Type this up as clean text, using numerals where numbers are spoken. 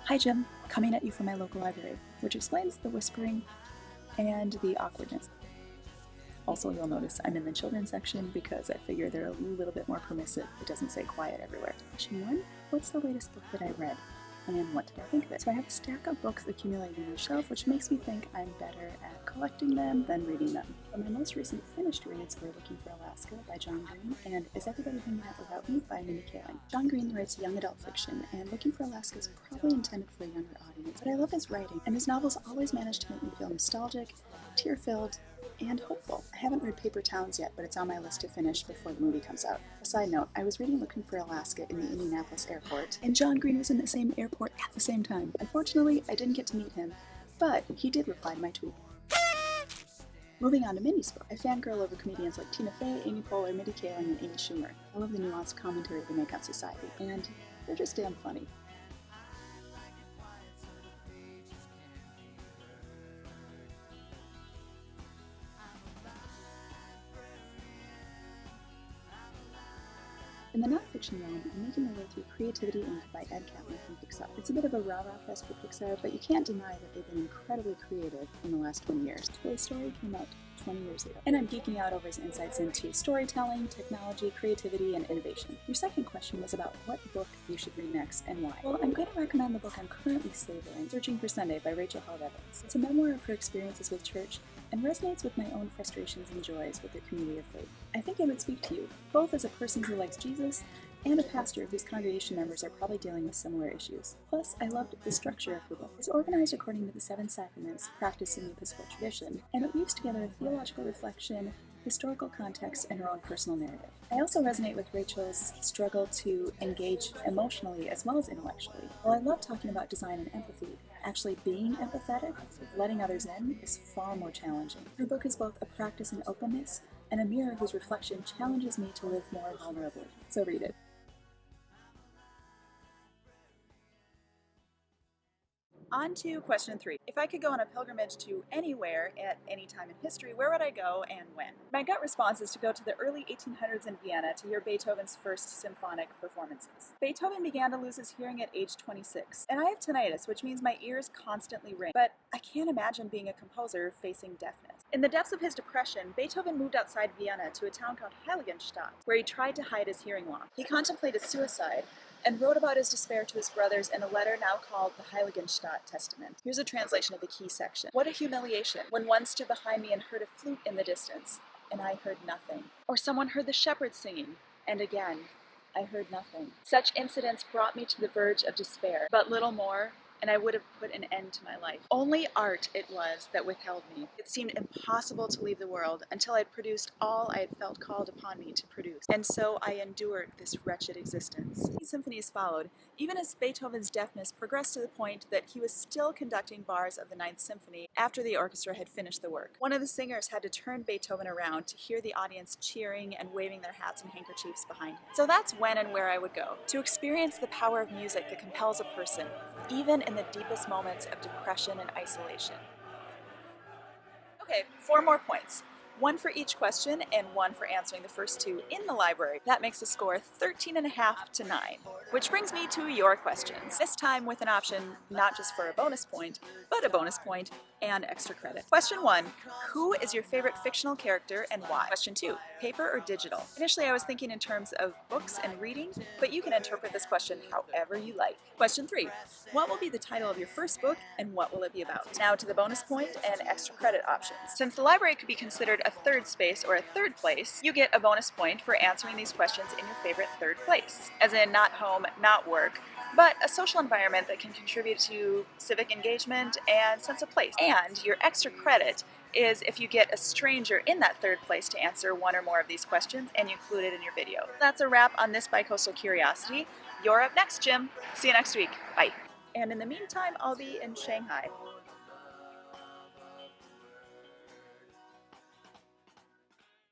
Hi Jim, coming at you from my local library, which explains the whispering and the awkwardness. Also, you'll notice I'm in the children's section because I figure they're a little bit more permissive. It doesn't say quiet everywhere. Question 1, what's the latest book that I read? And what did I think of it? So I have a stack of books accumulating on my shelf, which makes me think I'm better at collecting them than reading them. But my most recent finished reads were Looking for Alaska by John Green and Is Everybody Hanging Out Without Me by Mindy Kaling. John Green writes young adult fiction, and Looking for Alaska is probably intended for a younger audience, but I love his writing, and his novels always manage to make me feel nostalgic, tear-filled, and hopeful. I haven't read Paper Towns yet, but it's on my list to finish before the movie comes out. A side note, I was reading Looking for Alaska in the Indianapolis airport, and John Green was in the same airport at the same time. Unfortunately, I didn't get to meet him, but he did reply to my tweet. Moving on to Mindy's book, I fangirl over comedians like Tina Fey, Amy Poehler, Mindy Kaling, and Amy Schumer. I love the nuanced commentary they make on society, and they're just damn funny. In the nonfiction realm, I'm making my way through Creativity Inc. by Ed Catmull from Pixar. It's a bit of a rah-rah fest for Pixar, but you can't deny that they've been incredibly creative in the last 20 years. Toy Story came out 20 years ago, and I'm geeking out over his insights into storytelling, technology, creativity, and innovation. Your second question was about what book you should read next and why. Well, I'm going to recommend the book I'm currently savoring, Searching for Sunday by Rachel Held Evans. It's a memoir of her experiences with church and resonates with my own frustrations and joys with the community of faith. I think it would speak to you, both as a person who likes Jesus and a pastor whose congregation members are probably dealing with similar issues. Plus, I loved the structure of the book. It's organized according to the 7 sacraments practiced in the Episcopal tradition, and it weaves together a theological reflection, historical context, and her own personal narrative. I also resonate with Rachel's struggle to engage emotionally as well as intellectually. While I love talking about design and empathy, actually being empathetic, letting others in, is far more challenging. Her book is both a practice in openness and a mirror whose reflection challenges me to live more vulnerably. So read it. On to question 3. If I could go on a pilgrimage to anywhere at any time in history, where would I go and when? My gut response is to go to the early 1800s in Vienna to hear Beethoven's first symphonic performances. Beethoven began to lose his hearing at age 26, and I have tinnitus, which means my ears constantly ring, but I can't imagine being a composer facing deafness. In the depths of his depression, Beethoven moved outside Vienna to a town called Heiligenstadt, where he tried to hide his hearing loss. He contemplated suicide, and wrote about his despair to his brothers in a letter now called the Heiligenstadt Testament. Here's a translation of the key section. What a humiliation when one stood behind me and heard a flute in the distance, and I heard nothing. Or someone heard the shepherds singing, and again, I heard nothing. Such incidents brought me to the verge of despair, but little more, and I would have put an end to my life. Only art it was that withheld me. It seemed impossible to leave the world until I'd produced all I had felt called upon me to produce. And so I endured this wretched existence. These symphonies followed, even as Beethoven's deafness progressed to the point that he was still conducting bars of the Ninth Symphony after the orchestra had finished the work. One of the singers had to turn Beethoven around to hear the audience cheering and waving their hats and handkerchiefs behind him. So that's when and where I would go, to experience the power of music that compels a person, even in the deepest moments of depression and isolation. Okay, 4 more points. 1 for each question and 1 for answering the first 2 in the library. That makes the score 13.5 to 9. Which brings me to your questions. This time with an option not just for a bonus point, but a bonus point and extra credit. Question 1, who is your favorite fictional character and why? Question 2, paper or digital? Initially I was thinking in terms of books and reading, but you can interpret this question however you like. Question 3, what will be the title of your first book and what will it be about? Now to the bonus point and extra credit options. Since the library could be considered a third space or a third place, you get a bonus point for answering these questions in your favorite third place, as in not home, not work, but a social environment that can contribute to civic engagement and sense of place. And your extra credit is if you get a stranger in that third place to answer 1 or more of these questions and you include it in your video. That's a wrap on this Bicoastal Curiosity. You're up next, Jim. See you next week. Bye. And in the meantime, I'll be in Shanghai.